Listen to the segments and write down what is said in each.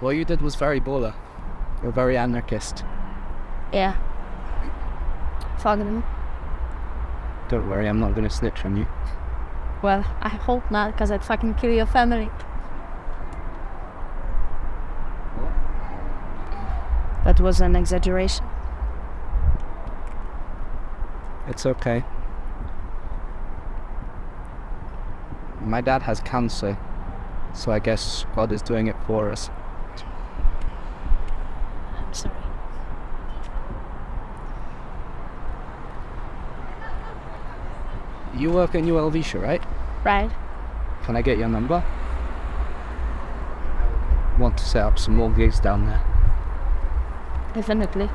What you did was very baller. You're very anarchist. Yeah. Fuck them. Don't worry, I'm not gonna snitch on you. Well, I hope not, because I'd fucking kill your family. That was an exaggeration. It's okay. My dad has cancer, so I guess God is doing it for us. I'm sorry. You work in Helvetia, right? Right? Can I get your number? Want to set up some more gigs down there. Definitely.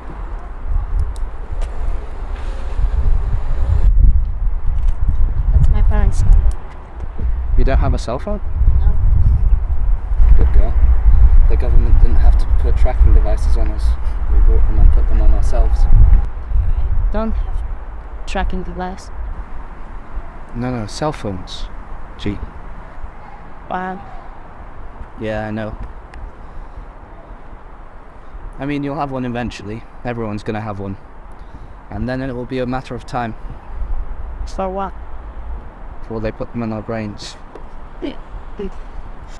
That's my parents' number. You don't have a cell phone? No. Good girl. The government didn't have to put tracking devices on us. We bought them and put them on ourselves. I don't have tracking device. No, cell phones. Gee. Wow. Yeah, I know. I mean, you'll have one eventually. Everyone's gonna have one. And then it will be a matter of time For what? before they put them in our brains.